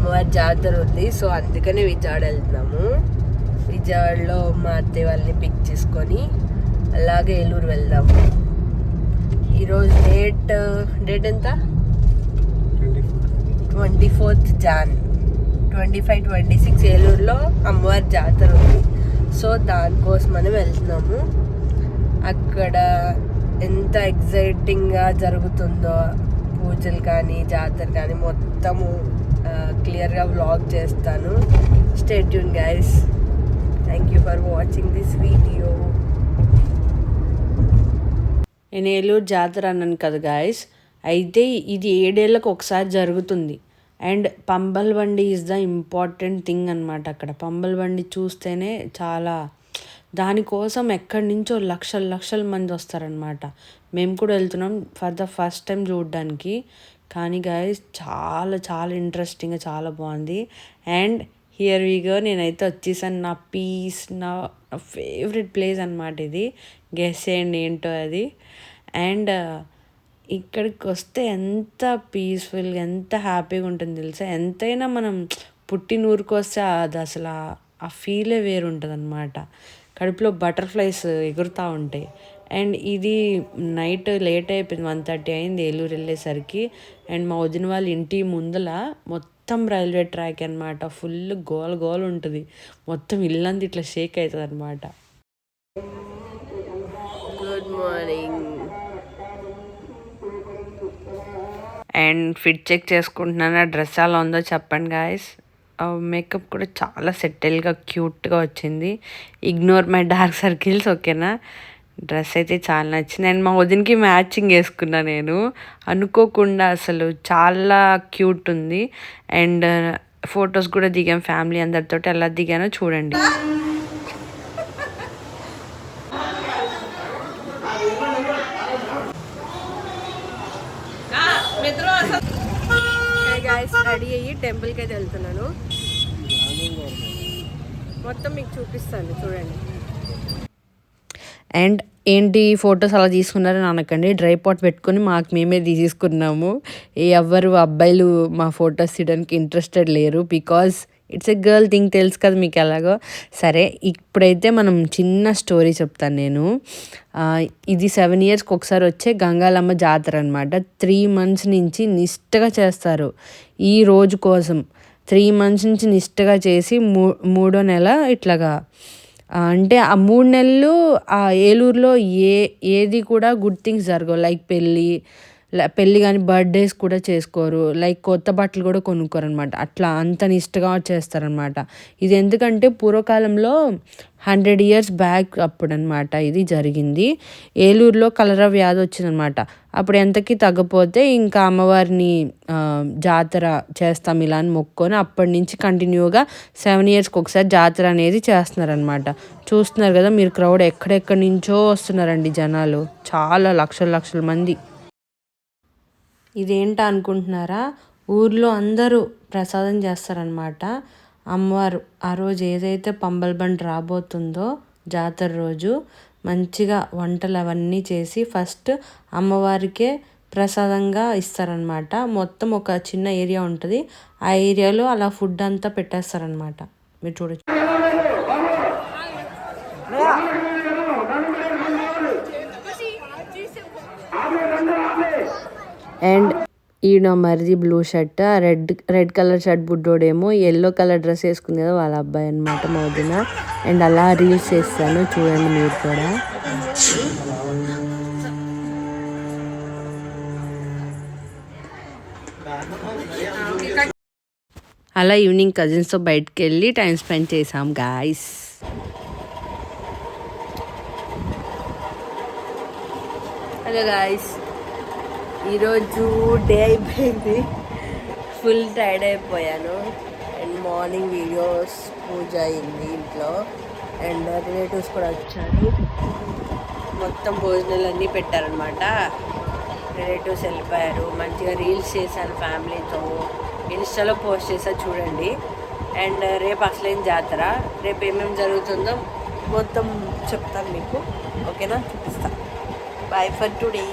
అమ్మవారి జాతర ఉంది. సో అందుకనే విజయవాడ వెళ్తున్నాము. విజయవాడలో మా అత్తయ్య వాళ్ళని పిక్ చేసుకొని అలాగే ఏలూరు వెళ్దాము. ఈరోజు డేట్ ఎంత? 24th Jan 25-26 ఏలూరులో అమ్మవారి జాతర ఉంది. సో దానికోసమని వెళ్తున్నాము. అక్కడ ఎంత ఎగ్జైటింగ్గా జరుగుతుందో పూజలు కానీ జాతర కానీ మొత్తము క్లియర్గా వ్లాగ్ చేస్తాను. Stay tune guys. Thank you for watching this video. నేను ఏలూరు జాతర అన్నాను కదా గాయస్, అయితే ఇది 7 ఏళ్ళకు ఒకసారి జరుగుతుంది. అండ్ పంబల్ బండి ఈజ్ ద ఇంపార్టెంట్ థింగ్ అనమాట. అక్కడ పంబల్ బండి చూస్తేనే చాలా, దానికోసం ఎక్కడి నుంచో లక్షల మంది వస్తారనమాట. మేము కూడా వెళ్తున్నాం ఫర్ ద ఫస్ట్ టైం చూడడానికి. కానీ గాయస్ చాలా చాలా ఇంట్రెస్టింగ్గా చాలా బాగుంది. అండ్ హియర్ వి గో, నేనైతే వచ్చేసాను. నా ఫేవరెట్ ప్లేస్ అనమాట ఇది. గెస్ చేయండి ఏంటో అది. అండ్ ఇక్కడికి వస్తే ఎంత పీస్ఫుల్గా ఎంత హ్యాపీగా ఉంటుంది తెలుసా. ఎంతైనా మనం పుట్టినూరుకు వస్తే అది అసలు ఆ ఫీలే వేరు ఉంటుంది అనమాట. కడుపులో బటర్ఫ్లైస్ ఎగురుతూ ఉంటాయి. అండ్ ఇది నైట్ లేట్ అయిపోయింది, 1:30 అయింది ఏలూరు వెళ్ళేసరికి. అండ్ మా వదిన వాళ్ళ ఇంటి ముందల మొత్తం రైల్వే ట్రాక్ అనమాట. ఫుల్ గోల ఉంటుంది, మొత్తం ఇల్లంతా ఇట్లా షేక్ అవుతుంది అనమాట. Good morning. And fit check చేసుకుంటున్నాను. ఆ డ్రెస్ ఎలా ఉందో చెప్పండి గాయస్. మేకప్ కూడా చాలా సెటిల్గా క్యూట్గా వచ్చింది. ఇగ్నోర్ మై డార్క్ సర్కిల్స్, ఓకేనా. డ్రెస్ అయితే చాలా నచ్చింది. అండ్ మా వదినకి మ్యాచింగ్ వేసుకున్నా నేను అనుకోకుండా. అసలు చాలా క్యూట్ ఉంది. అండ్ ఫొటోస్ కూడా దిగాం ఫ్యామిలీ అందరితో. ఎలా దిగానో చూడండి. రెడీ అయ్యి టెంపుల్కి అయితే వెళ్తున్నాను. మొత్తం మీకు చూపిస్తాను చూడండి. అండ్ ఏంటి ఫొటోస్ అలా తీసుకున్నారని అనకండి, డ్రై పాట్ పెట్టుకొని మాకు మేమే తీసుకున్నాము. ఎవ్వరు అబ్బాయిలు మా ఫొటోస్ తీయడానికి ఇంట్రెస్టెడ్ లేరు. Because it's a girl thing, తెలుసు కదా మీకు ఎలాగో. సరే, ఇప్పుడైతే మనం చిన్న స్టోరీ చెప్తాను నేను. ఇది 7 yearsకి ఒకసారి వచ్చే గంగాలమ్మ జాతర అనమాట. 3 months నుంచి నిష్టగా చేస్తారు ఈ రోజు కోసం. 3 months నుంచి నిష్టగా చేసి మూడో నెల ఇట్లాగా, అంటే ఆ 3 నెలలు ఆ ఏలూరులో ఏది కూడా గుడ్ థింగ్స్ జరగవు. లైక్ పెళ్ళి కానీ బర్త్డేస్ కూడా చేసుకోరు. లైక్ కొత్త బట్టలు కూడా కొనుక్కోరు అనమాట. అట్లా అంత నిష్టగా చేస్తారనమాట. ఇది ఎందుకంటే పూర్వకాలంలో 100 years బ్యాక్ అప్పుడు అనమాట ఇది జరిగింది. ఏలూరులో కలరా వ్యాధి వచ్చిందనమాట. అప్పుడు ఎంతకి తగ్గపోతే ఇంకా అమ్మవారిని జాతర చేస్తాం ఇలా అని మొక్కుకొని అప్పటి నుంచి కంటిన్యూగా 7 yearsకి ఒకసారి జాతర అనేది చేస్తున్నారనమాట. చూస్తున్నారు కదా మీరు, క్రౌడ్ ఎక్కడెక్కడి నుంచో వస్తున్నారండి జనాలు, చాలా లక్షల మంది. ఇదేంటా అనుకుంటున్నారా, ఊర్లో అందరూ ప్రసాదం చేస్తారనమాట. అమ్మవారు ఆ రోజు ఏదైతే పంబల్ బండి రాబోతుందో జాతర రోజు మంచిగా వంటలు అవన్నీ చేసి ఫస్ట్ అమ్మవారికే ప్రసాదంగా ఇస్తారనమాట. మొత్తం ఒక చిన్న ఏరియా ఉంటుంది, ఆ ఏరియాలో అలా ఫుడ్ అంతా పెట్టేస్తారనమాట. మీరు చూడొచ్చు. అండ్ ఈయన మరిది blue shirt, red colour shirt బుడ్డోడేమో ఎల్లో కలర్ డ్రెస్ వేసుకుంది కదా వాళ్ళ అబ్బాయి అనమాట మా వదిన. అండ్ అలా రీల్స్ చేస్తాను చూడండి మీరు కూడా. అలా ఈవినింగ్ కజిన్స్తో బయటకు వెళ్ళి టైం స్పెండ్ చేసాం గాయస్. హలో గాయస్, ఈరోజు డే అయిపోయింది, ఫుల్ టైర్డ్ అయిపోయాను. అండ్ మార్నింగ్ వీడియోస్ పూజ అయింది ఇంట్లో. అండ్ రిలేటివ్స్ కూడా వచ్చారు, మొత్తం భోజనాలన్నీ పెట్టారనమాట. రిలేటివ్స్ వెళ్ళిపోయారు. మంచిగా రీల్స్ చేశాను ఫ్యామిలీతో, ఇన్స్టాలో పోస్ట్ చేసా చూడండి. అండ్ రేపు అసలేం జాతర, రేపు ఏమేమి జరుగుతుందో మొత్తం చెప్తాను మీకు, ఓకేనా, చూపిస్తాను. Bye for today.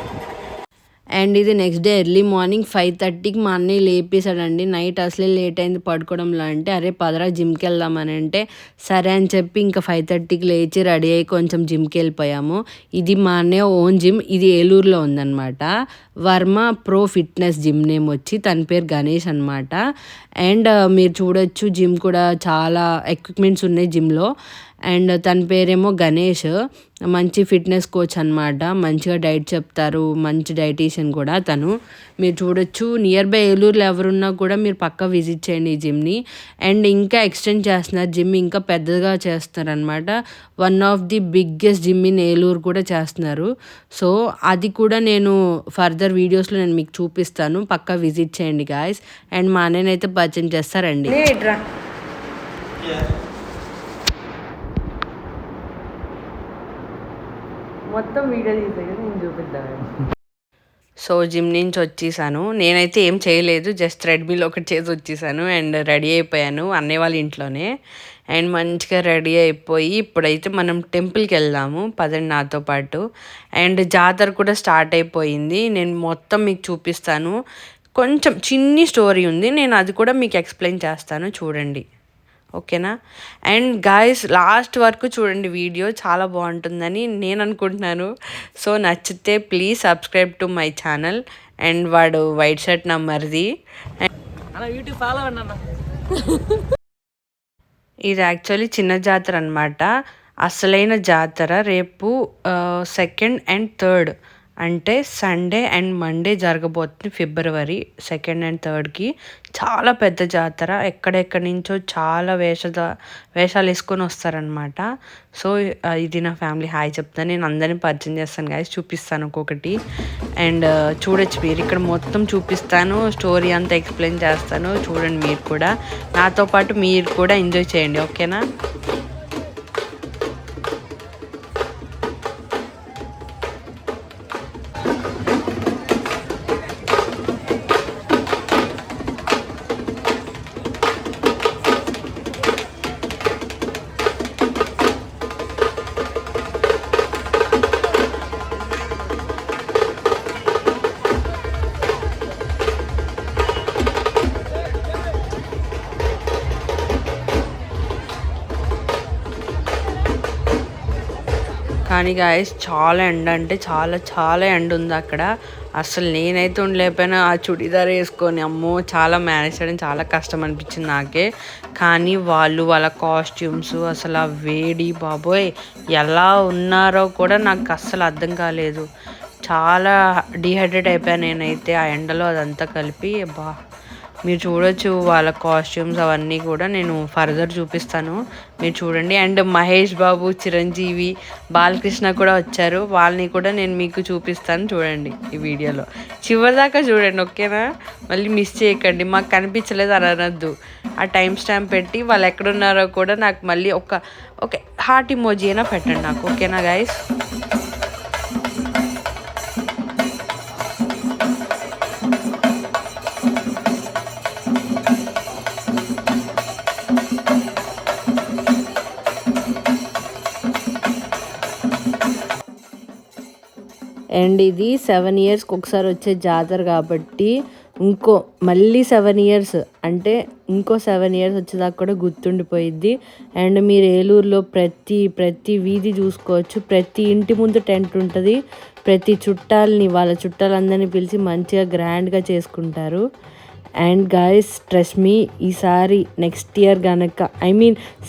అండ్ ఇది నెక్స్ట్ డే ఎర్లీ మార్నింగ్ 5:30కి మా అన్నయ్య లేపేశాడండి. నైట్ అసలే లేట్ అయింది పడుకోవడంలో అంటే, అరే పదరా జిమ్కి వెళ్దామని అంటే సరే అని చెప్పి ఇంకా 5:30కి లేచి రెడీ అయ్యి కొంచెం జిమ్కి వెళ్ళిపోయాము. ఇది మా అన్నయ్య ఓన్ జిమ్, ఇది ఏలూరులో ఉందన్నమాట. Varma pro fitness gym name వచ్చి తన పేరు గణేష్ అనమాట. అండ్ మీరు చూడొచ్చు జిమ్ కూడా చాలా ఎక్విప్మెంట్స్ ఉన్నాయి జిమ్లో. అండ్ తన పేరేమో గణేష్, మంచి ఫిట్నెస్ కోచ్ అనమాట. మంచిగా డైట్ చెప్తారు, మంచి డైటీషియన్ కూడా తను. మీరు చూడొచ్చు నియర్ బై ఏలూరులో ఎవరున్నా కూడా మీరు పక్కా విజిట్ చేయండి ఈ జిమ్ని. అండ్ ఇంకా ఎక్స్టెండ్ చేస్తున్నారు జిమ్, ఇంకా పెద్దగా చేస్తున్నారు అనమాట. One of the biggest gym in Eluru కూడా చేస్తున్నారు. సో అది కూడా నేను ఫర్దర్ వీడియోస్లో నేను మీకు చూపిస్తాను, పక్కా విజిట్ చేయండి గాయస్. అండ్ మా అన్నయ్యనైతే పరిచయం చేస్తారండి. మొత్తం వీడియో తీసే కదా నేను చూపిద్దాను. సో జిమ్ నుంచి వచ్చేసాను. నేనైతే ఏం చేయలేదు, జస్ట్ థ్రెడ్మిల్ ఒకటి చేసి వచ్చేసాను అండ్ రెడీ అయిపోయాను అన్నయ్య వాళ్ళ ఇంట్లోనే. అండ్ మంచిగా రెడీ అయిపోయి ఇప్పుడైతే మనం టెంపుల్కి వెళ్దాము పదండి నాతో పాటు. అండ్ జాతర కూడా స్టార్ట్ అయిపోయింది, నేను మొత్తం మీకు చూపిస్తాను. కొంచెం చిన్ని స్టోరీ ఉంది, నేను అది కూడా మీకు ఎక్స్ప్లెయిన్ చేస్తాను చూడండి, ఓకేనా. అండ్ గాయస్ లాస్ట్ వరకు చూడండి, వీడియో చాలా బాగుంటుందని నేను అనుకుంటున్నాను. సో నచ్చితే please subscribe to my channel. And వాడు వైట్ షర్ట్ నెంబర్ది. యూట్యూబ్ ఫాలో అన్నా. ఇది యాక్చువల్లీ చిన్న జాతర అనమాట. అసలైన జాతర రేపు 2nd and 3rd అంటే సండే అండ్ మండే జరగబోతుంది, ఫిబ్రవరి 2nd and 3rdకి. చాలా పెద్ద జాతర, ఎక్కడెక్కడి నుంచో చాలా వేషాలు వేసుకొని వస్తారనమాట. సో ఇది నా ఫ్యామిలీ హాయ్ చెప్తాను, నేను అందరినీ పరిచయం చేస్తాను గాయస్, చూపిస్తాను ఒక్కొక్కటి. అండ్ చూడొచ్చు మీరు, ఇక్కడ మొత్తం చూపిస్తాను, స్టోరీ అంతా ఎక్స్ప్లెయిన్ చేస్తాను చూడండి. మీరు కూడా నాతో పాటు మీరు కూడా ఎంజాయ్ చేయండి, ఓకేనా. కానీ గాయస్ చాలా ఎండ అంటే చాలా చాలా ఎండ ఉంది అక్కడ. అసలు నేనైతే ఉండలేకపోయినా ఆ చుడిదార్ వేసుకొని, అమ్మో చాలా మేనేజ్ చేయడం చాలా కష్టం అనిపించింది నాకే. కానీ వాళ్ళ కాస్ట్యూమ్స్ అసలు ఆ వేడి బాబోయ్ ఎలా ఉన్నారో కూడా నాకు అస్సలు అర్థం కాలేదు. చాలా డిహైడ్రేట్ అయిపోయాను నేనైతే ఆ ఎండలో, అదంతా కలిపి. మీరు చూడొచ్చు వాళ్ళ కాస్ట్యూమ్స్ అవన్నీ కూడా నేను ఫర్దర్ చూపిస్తాను, మీరు చూడండి. అండ్ మహేష్ బాబు, చిరంజీవి, బాలకృష్ణ కూడా వచ్చారు, వాళ్ళని కూడా నేను మీకు చూపిస్తాను చూడండి ఈ వీడియోలో. చివరిదాకా చూడండి, ఓకేనా. మళ్ళీ మిస్ చేయకండి, మాకు కనిపించలేదు అని అనొద్దు. ఆ టైం స్టాంప్ పెట్టి వాళ్ళు ఎక్కడున్నారో కూడా నాకు మళ్ళీ ఓకే హార్ట్ ఇమోజీ అయినా పెట్టండి నాకు, ఓకేనా గైస్. అండ్ ఇది 7 yearsకి ఒకసారి వచ్చే జాతర కాబట్టి మళ్ళీ 7 years అంటే ఇంకో 7 years వచ్చేదాకా కూడా గుర్తుండిపోయిద్ది. అండ్ మీరు ఏలూరులో ప్రతి వీధి చూసుకోవచ్చు, ప్రతి ఇంటి ముందు టెంట్ ఉంటుంది. ప్రతి వాళ్ళ చుట్టాలందరినీ పిలిచి మంచిగా గ్రాండ్గా చేసుకుంటారు. అండ్ గాయస్ ట్రస్ట్ మీ, ఈసారి నెక్స్ట్ ఇయర్ కనుక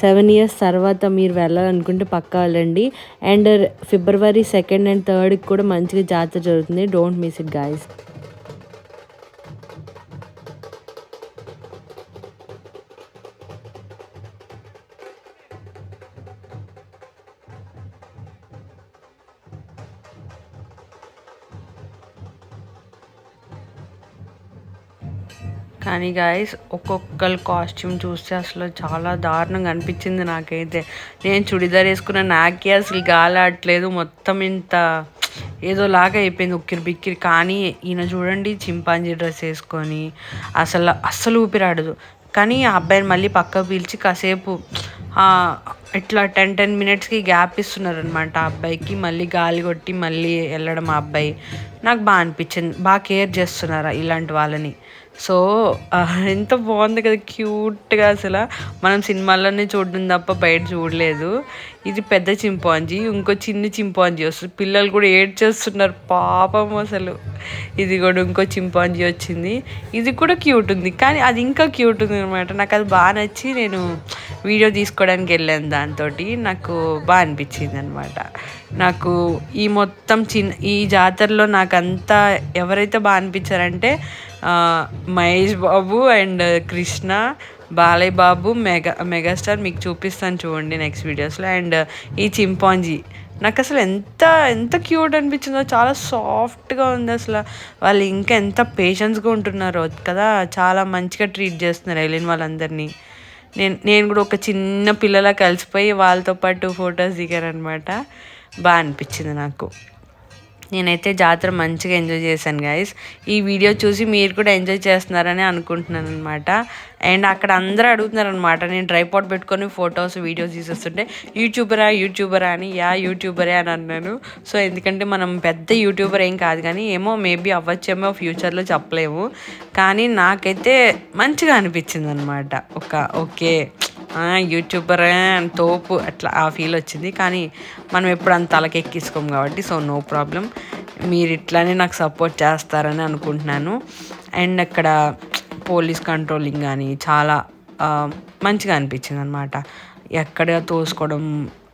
7 years తర్వాత మీరు వెళ్ళాలనుకుంటే పక్కా వెళ్ళండి. అండ్ ఫిబ్రవరి 2nd and 3rdకి కూడా మంచిగా జాతర జరుగుతుంది, డోంట్ మిస్ ఇట్ గాయస్. కానీ గాయస్ ఒక్కొక్కరు కాస్ట్యూమ్ చూస్తే అసలు చాలా దారుణంగా అనిపించింది నాకైతే. నేను చుడిదార్ వేసుకున్న నాకే అసలు గాలాడట్లేదు, మొత్తం ఇంత ఏదోలాగా అయిపోయింది ఉక్కిరి బిక్కిరి. కానీ ఈయన చూడండి చింపాంజీ డ్రెస్ వేసుకొని అస్సలు ఊపిరాడదు. కానీ ఆ అబ్బాయిని మళ్ళీ పక్కకు పిలిచి కాసేపు ఇట్లా 10 మినిట్స్కి గ్యాప్ ఇస్తున్నారనమాట ఆ అబ్బాయికి, మళ్ళీ గాలి కొట్టి మళ్ళీ వెళ్ళడం ఆ అబ్బాయి. నాకు బాగా అనిపించింది, బాగా కేర్ చేస్తున్నారు ఇలాంటి వాళ్ళని. సో ఎంత బాగుంది కదా, క్యూట్గా అసలు. మనం సినిమాల్లోనే చూడడం తప్ప బయట చూడలేదు. ఇది పెద్ద చింపాంజీ, ఇంకో చిన్న చింపాంజీ వస్తుంది. పిల్లలు కూడా ఏడ్చేస్తున్నారు పాపం అసలు. ఇది కూడా ఇంకో చింపాంజీ వచ్చింది, ఇది కూడా క్యూట్ ఉంది, కానీ అది ఇంకా క్యూట్ ఉంది అనమాట. నాకు అది బాగా నచ్చి నేను వీడియో తీసుకోవడానికి వెళ్ళాను దాంతో. నాకు బాగా అనిపించింది అనమాట. నాకు ఈ మొత్తం ఈ జాతరలో నాకంతా ఎవరైతే బాగా అనిపించారంటే మహేష్ బాబు అండ్ కృష్ణ, బాలయ్య బాబు, మెగాస్టార్. మీకు చూపిస్తాను చూడండి నెక్స్ట్ వీడియోస్లో. అండ్ ఈ చింపాంజీ నాకు అసలు ఎంత ఎంత క్యూట్ అనిపించిందో, చాలా సాఫ్ట్గా ఉంది అసలు. వాళ్ళు ఇంకా ఎంత పేషెన్స్గా ఉంటున్నారో కదా, చాలా మంచిగా ట్రీట్ చేస్తున్నారు వెళ్ళిన వాళ్ళందరినీ. నేను కూడా ఒక చిన్న పిల్లలా కలిసిపోయి వాళ్ళతో పాటు ఫొటోస్ దిగారనమాట. బాగా అనిపించింది నాకు. నేనైతే జాతర మంచిగా ఎంజాయ్ చేశాను గైస్. ఈ వీడియో చూసి మీరు కూడా ఎంజాయ్ చేస్తున్నారని అనుకుంటున్నాను అనమాట. అండ్ అక్కడ అందరూ అడుగుతున్నారనమాట, నేను ట్రైపాడ్ పెట్టుకొని ఫొటోస్ వీడియోస్ తీసేస్తుంటే యూట్యూబరా అని. యూట్యూబరే అని అన్నాను. సో ఎందుకంటే మనం పెద్ద యూట్యూబర్ ఏం కాదు, కానీ ఏమో మేబీ అవ్వచ్చేమో ఫ్యూచర్లో చెప్పలేము. కానీ నాకైతే మంచిగా అనిపించింది అనమాట. ఓకే యూట్యూబర్ అని తోపు అట్లా ఆ ఫీల్ వచ్చింది. కానీ మనం ఎప్పుడు అంత తలకెక్కించుకోము కాబట్టి సో నో ప్రాబ్లం. మీరు ఇట్లానే నాకు సపోర్ట్ చేస్తారని అనుకుంటున్నాను. అండ్ అక్కడ పోలీస్ కంట్రోలింగ్ కానీ చాలా మంచిగా అనిపించింది అనమాట. ఎక్కడ తోసుకోవడం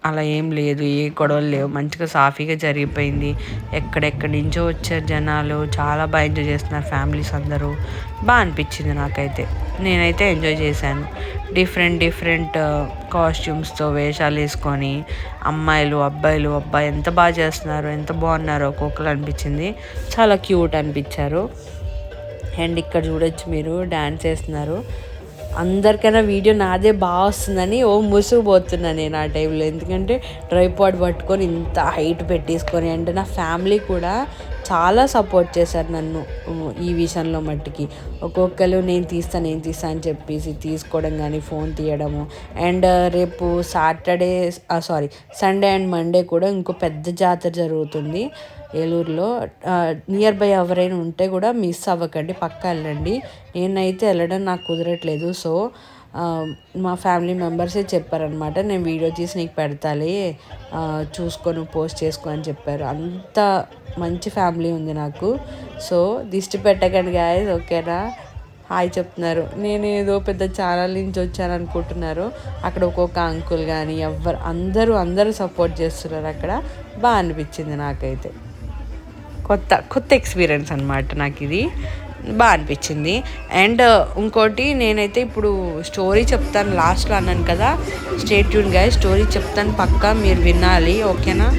అలా ఏం లేదు, ఏ గొడవలు లేవు, మంచిగా సాఫీగా జరిగిపోయింది. ఎక్కడెక్కడి నుంచో వచ్చారు జనాలు, చాలా బాగా ఎంజాయ్ చేస్తున్నారు ఫ్యామిలీస్ అందరూ. బాగా అనిపించింది నాకైతే, నేనైతే ఎంజాయ్ చేశాను. డిఫరెంట్ కాస్ట్యూమ్స్తో వేషాలు వేసుకొని అమ్మాయిలు అబ్బాయిలు ఎంత బాగా చేస్తున్నారు, ఎంత బాగున్నారో ఒక్కొక్కరు అనిపించింది. చాలా క్యూట్ అనిపించారు. అండ్ ఇక్కడ చూడొచ్చు మీరు డ్యాన్స్ చేస్తున్నారు. అందరికైనా వీడియో నాదే బాగా వస్తుందని ముసుగుపోతున్నాను నేను ఆ టైంలో. ఎందుకంటే ట్రైపాడ్ పట్టుకొని ఇంత హైట్ పెట్టేసుకొని, అంటే నా ఫ్యామిలీ కూడా చాలా సపోర్ట్ చేశారు నన్ను ఈ విషయంలో మట్టికి. ఒక్కొక్కరు నేను తీస్తా అని చెప్పేసి తీసుకోవడం కానీ ఫోన్ తీయడము. అండ్ రేపు సండే అండ్ మండే కూడా ఇంకో పెద్ద జాతర జరుగుతుంది ఏలూరులో. నియర్ బై ఎవరైనా ఉంటే కూడా మిస్ అవ్వకండి, పక్కా వెళ్ళండి. నేనైతే వెళ్ళడం నాకు కుదరట్లేదు. సో మా ఫ్యామిలీ మెంబర్సే చెప్పారనమాట, నేను వీడియో తీసి నీకు పెడతాలే, చూసుకొని పోస్ట్ చేసుకో అని చెప్పారు. అంత మంచి ఫ్యామిలీ ఉంది నాకు. సో దిష్టి పెట్టకండి గాయస్, ఓకేనా? హాయ్ చెప్తున్నారు. నేను ఏదో పెద్ద ఛానల్ నుంచి వచ్చాను అనుకుంటున్నారు. అక్కడ ఒక్కొక్క అంకుల్ కానీ అందరూ సపోర్ట్ చేస్తున్నారు అక్కడ. బాగా అనిపించింది నాకైతే, కొత్త ఎక్స్పీరియన్స్ అనమాట నాకు ఇది. బాగా అనిపించింది. అండ్ ఇంకోటి, నేనైతే ఇప్పుడు స్టోరీ చెప్తాను లాస్ట్లో అన్నాను కదా, స్టే ట్యూన్ గైస్. స్టోరీ చెప్తాను, పక్కా మీరు వినాలి, ఓకేనా?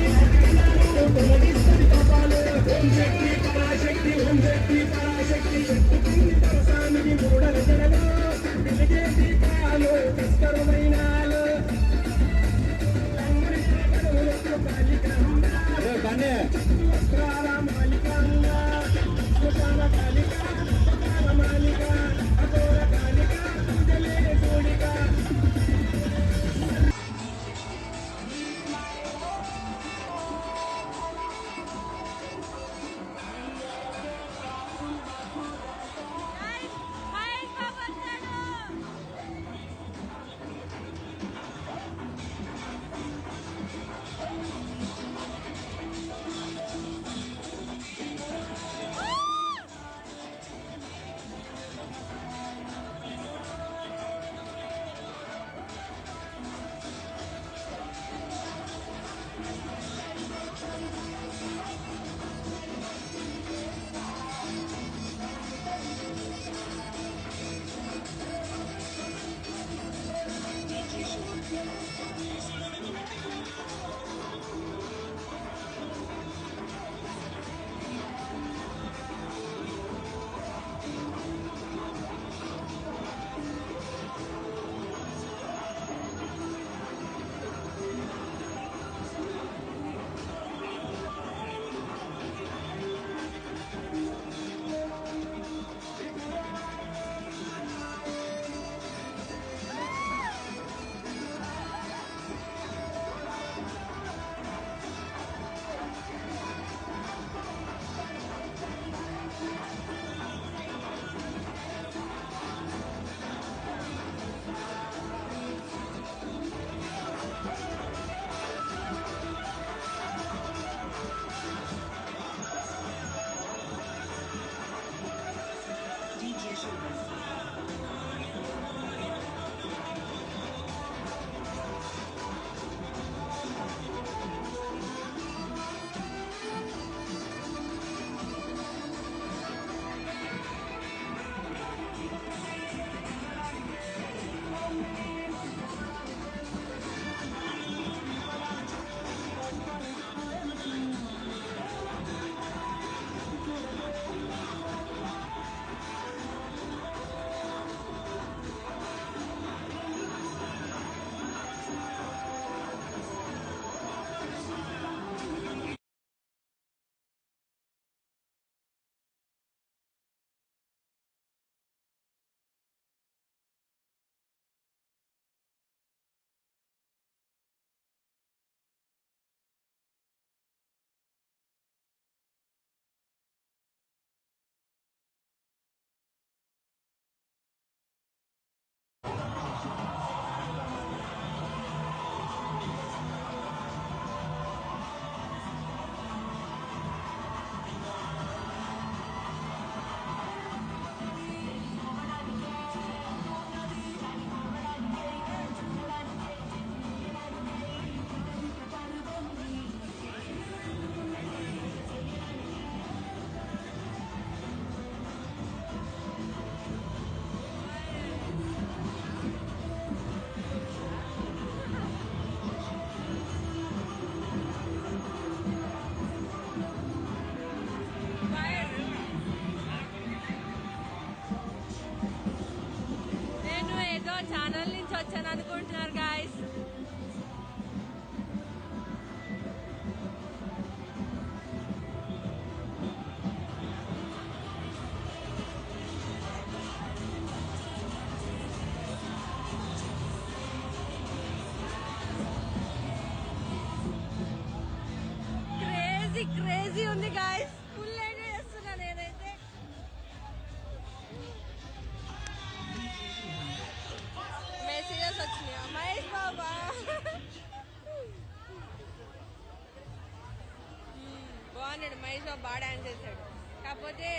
బాగున్నాడు మహేష్ బాబు, బాగా డాన్స్ చేశాడు. కాకపోతే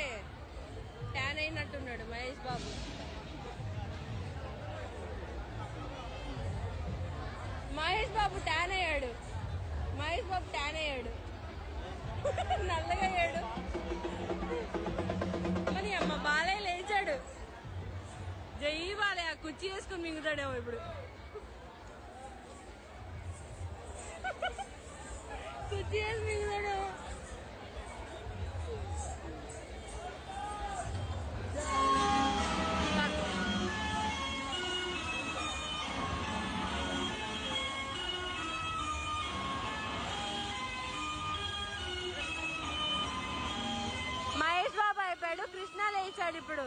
ట్యాన్ అయినట్టున్నాడు మహేష్ బాబు. మహేష్ బాబు ట్యాన్ అయ్యాడు, మహేష్ బాబు ట్యాన్ అయ్యాడు, నల్లగా అయ్యాడు. మరి అమ్మ బాలయ్య లేచాడు. జై బాలయ్య కుర్చీ వేసుకుని మింగుతాడేమో ఇప్పుడు. కుర్చీ వేసి మింగుతాడేమో. మహేష్ బాబు అయిపోయాడు, కృష్ణ లేచాడు ఇప్పుడు.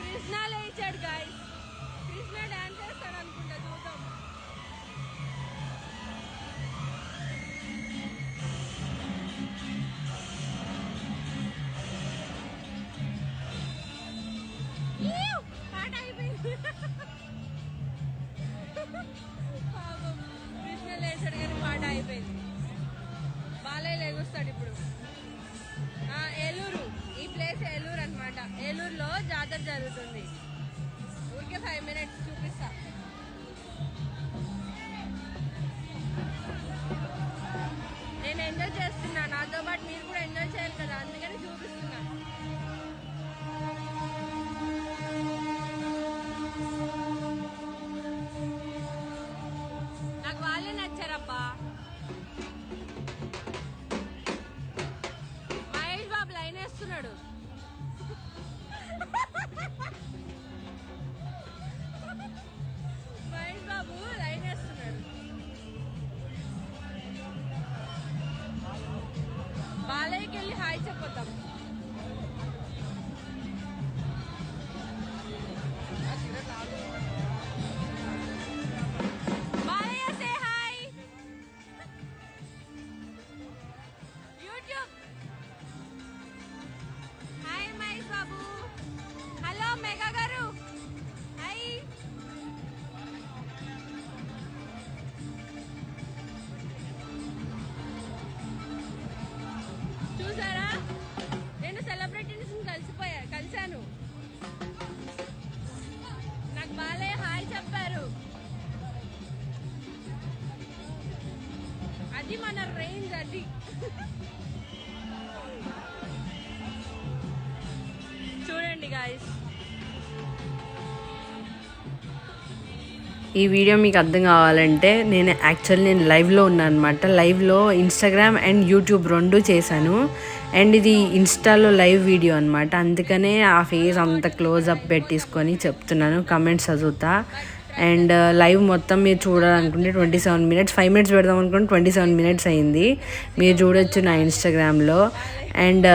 కృష్ణ లేచాడు గాయస్, కృష్ణ డాన్స్ చేస్తాడు అనుకుంటా, చూద్దాం. పాట అయిపోయింది. పాపం కృష్ణ లేచాడు కానీ పాట అయిపోయింది. బాలయ్య లేగుస్తాడు ఇప్పుడు. ఏలూరు, ఈ ప్లేస్ ఏలూరు అనమాట. ఏలూరులో జాతర జరుగుతుంది. ఊరికే 5 minutes చూపిస్తా. నేను ఎంజాయ్ చేస్తున్నా, నాతో పాటు మీరు కూడా ఎంజాయ్ చేయాలి కదా, అందుకని చూపిస్తున్నా. నాకు వాళ్ళే నచ్చారబ్బా. మహేష్ బాబు లైన్ వేస్తున్నాడు. మహేష్ బాబు లైన్ వేస్తున్నాడు. బాలయ్యకి వెళ్ళి హాయ్ చెప్పొద్దాం. Balayya say hi. YouTube hi Mahesh Babu. Hello mega గారు హాయ్. చూసారా, నేను సెలబ్రిటీస్ కలిశాను. నాకు బాలయ్య హాయ్ చెప్పారు. అది మన రేంజ్. అది చూడండి గాయస్. ఈ వీడియో మీకు అర్థం కావాలంటే నేను లైవ్లో ఉన్నాను అనమాట. లైవ్లో ఇన్స్టాగ్రామ్ అండ్ యూట్యూబ్ 2 చేశాను. అండ్ ఇది ఇన్స్టాలో లైవ్ వీడియో అనమాట. అందుకనే ఆ ఫేస్ అంత క్లోజ్అప్ పెట్టేసుకొని చెప్తున్నాను, కమెంట్స్ చదువుతా. అండ్ లైవ్ మొత్తం మీరు చూడాలనుకుంటే 27 minutes, 5 minutes పెడదాం అనుకుంటే 27 minutes అయింది. మీరు చూడొచ్చు నా ఇన్స్టాగ్రామ్లో. అండ్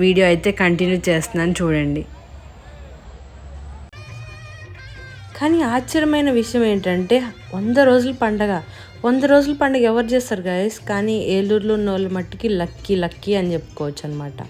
వీడియో అయితే కంటిన్యూ చేస్తున్నాను, చూడండి. కానీ ఆశ్చర్యమైన విషయం ఏంటంటే 100 రోజుల పండగ ఎవరు చేస్తారు గాయస్? కానీ ఏలూరులో ఉన్న వాళ్ళ మట్టికి లక్కీ అని చెప్పుకోవచ్చు అనమాట.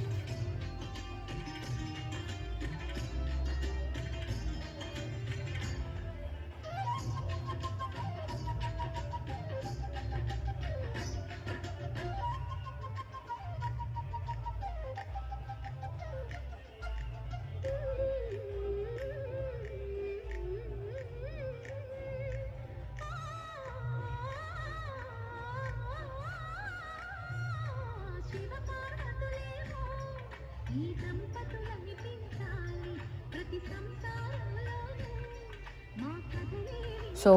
సో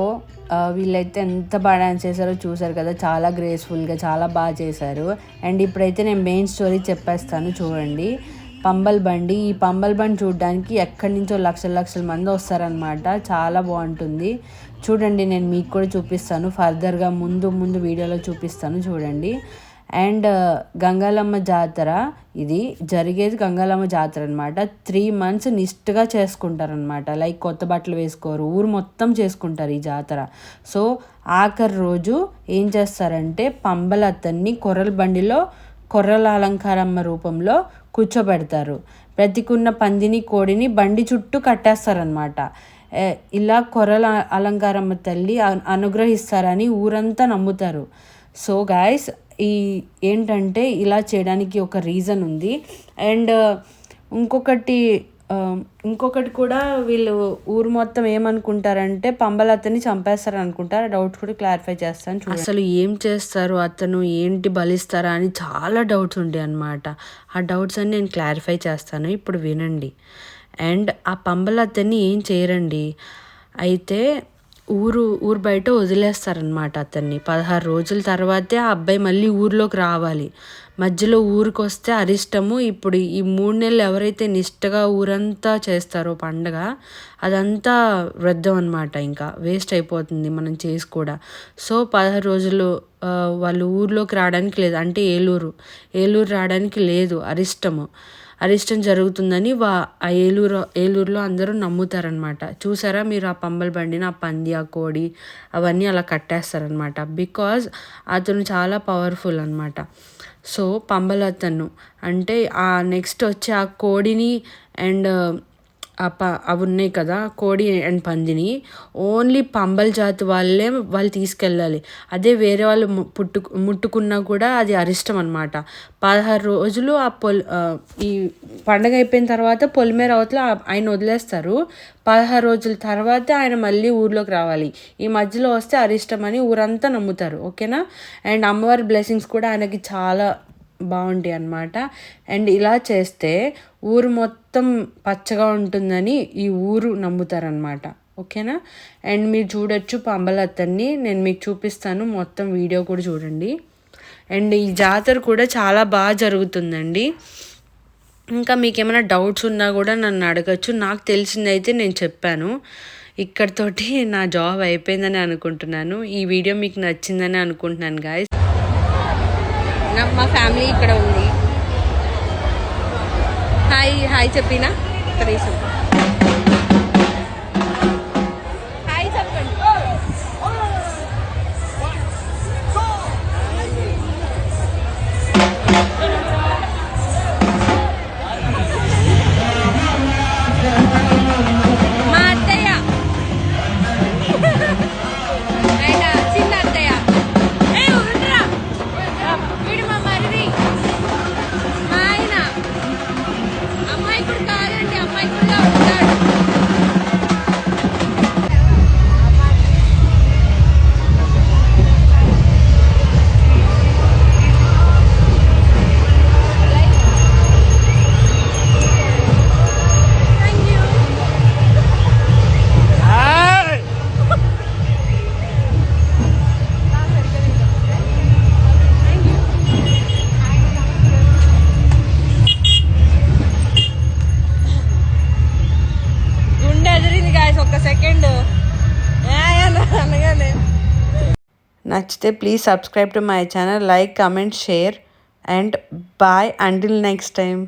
వీళ్ళైతే ఎంత బాగా డాన్స్ చేశారో చూసారు కదా, చాలా గ్రేస్ఫుల్గా చాలా బాగా చేశారు. అండ్ ఇప్పుడైతే నేను మెయిన్ స్టోరీ చెప్పేస్తాను చూడండి. పంబల్ బండి. ఈ పంబల్ బండి చూడడానికి ఎక్కడి నుంచో లక్షల మంది వస్తారనమాట. చాలా బాగుంటుంది. చూడండి, నేను మీకు కూడా చూపిస్తాను ఫర్దర్గా, ముందు వీడియోలో చూపిస్తాను చూడండి. అండ్ గంగాలమ్మ జాతర, ఇది జరిగేది గంగాలమ్మ జాతర అనమాట. 3 months నిష్ఠగా చేసుకుంటారనమాట. లైక్ కొత్త బట్టలు వేసుకోరు, ఊరు మొత్తం చేసుకుంటారు ఈ జాతర. సో ఆఖరి రోజు ఏం చేస్తారంటే పంబలతన్ని కొర్రల బండిలో కొర్రల అలంకారమ్మ రూపంలో కూర్చోబెడతారు. బ్రతికున్న పందిని కోడిని బండి చుట్టూ కట్టేస్తారనమాట. ఇలా కొర్రల అలంకారమ్మ తల్లి అనుగ్రహిస్తారని ఊరంతా నమ్ముతారు. సో గాయస్, ఏంటంటే ఇలా చేయడానికి ఒక రీజన్ ఉంది. అండ్ ఇంకొకటి కూడా వీళ్ళు ఊరు మొత్తం ఏమనుకుంటారంటే పంబలతని చంపేస్తారు అనుకుంటారు. డౌట్స్ కూడా క్లారిఫై చేస్తాను. అసలు ఏం చేస్తారు, అతను ఏంటి బలిస్తారా అని చాలా డౌట్స్ ఉంటాయి అన్నమాట. ఆ డౌట్స్ అన్ని నేను క్లారిఫై చేస్తాను, ఇప్పుడు వినండి. అండ్ ఆ పంబలతని ఏం చేయరండి, అయితే ఊరు బయట వదిలేస్తారనమాట అతన్ని. 16 రోజుల తర్వాతే ఆ అబ్బాయి మళ్ళీ ఊరిలోకి రావాలి. మధ్యలో ఊరికి వస్తే అరిష్టము. ఇప్పుడు ఈ 3 నెలలు ఎవరైతే నిష్టగా ఊరంతా చేస్తారో పండగ, అదంతా వృద్ధం అనమాట, ఇంకా వేస్ట్ అయిపోతుంది మనం చేసి కూడా. సో 16 రోజులు వాళ్ళు ఊర్లోకి రావడానికి లేదు, అంటే ఏలూరు రావడానికి లేదు, అరిష్టం జరుగుతుందని ఆ ఏలూరులో అందరూ నమ్ముతారనమాట. చూసారా మీరు, ఆ పంబల్ బండిని, ఆ పంది, ఆ కోడి అవన్నీ అలా కట్టేస్తారనమాట. బికాజ్ అతను చాలా పవర్ఫుల్ అనమాట. సో పంబలతను అంటే ఆ నెక్స్ట్ వచ్చి ఆ కోడిని అండ్ అవి ఉన్నాయి కదా, కోడి అండ్ పందిని ఓన్లీ పంబల్ జాతి వాళ్ళు తీసుకెళ్ళాలి. అదే వేరే వాళ్ళు ముట్టుకున్నా కూడా అది అరిష్టం అనమాట. 16 రోజులు ఈ పండగ అయిపోయిన తర్వాత పొలిమేర అవతల ఆయన వదిలేస్తారు. 16 రోజుల తర్వాత ఆయన మళ్ళీ ఊర్లోకి రావాలి. ఈ మధ్యలో వస్తే అరిష్టం అని ఊరంతా నమ్ముతారు. ఓకేనా? అండ్ అమ్మవారి బ్లెస్సింగ్స్ కూడా ఆయనకి చాలా బాగుంటాయి అన్నమాట. అండ్ ఇలా చేస్తే ఊరు మొత్తం పచ్చగా ఉంటుందని ఈ ఊరు నమ్ముతారనమాట. ఓకేనా? అండ్ మీరు చూడొచ్చు పంబలతన్ని, నేను మీకు చూపిస్తాను, మొత్తం వీడియో కూడా చూడండి. అండ్ ఈ జాతర కూడా చాలా బాగా జరుగుతుందండి. ఇంకా మీకు ఏమైనా డౌట్స్ ఉన్నా కూడా నన్ను అడగచ్చు. నాకు తెలిసిందైతే నేను చెప్పాను. ఇక్కడితోటి నా జాబ్ అయిపోయిందని అనుకుంటున్నాను. ఈ వీడియో మీకు నచ్చిందని అనుకుంటున్నాను గాయస్. మా ఫ్యామిలీ ఇక్కడ ఉంది. హాయ్ చెప్పినా కనీసం హాయ్ చెప్పండి. మా అత్తయ్య ఆయన చిన్న అత్తయ్య, వీడు మా మరిది, మా ఆయన అమ్మాయికుడు కాదండి, అమ్మాయికుడుగా ఉంటాడు. నచ్చితే please subscribe to my channel, like, comment, share, and bye until next time.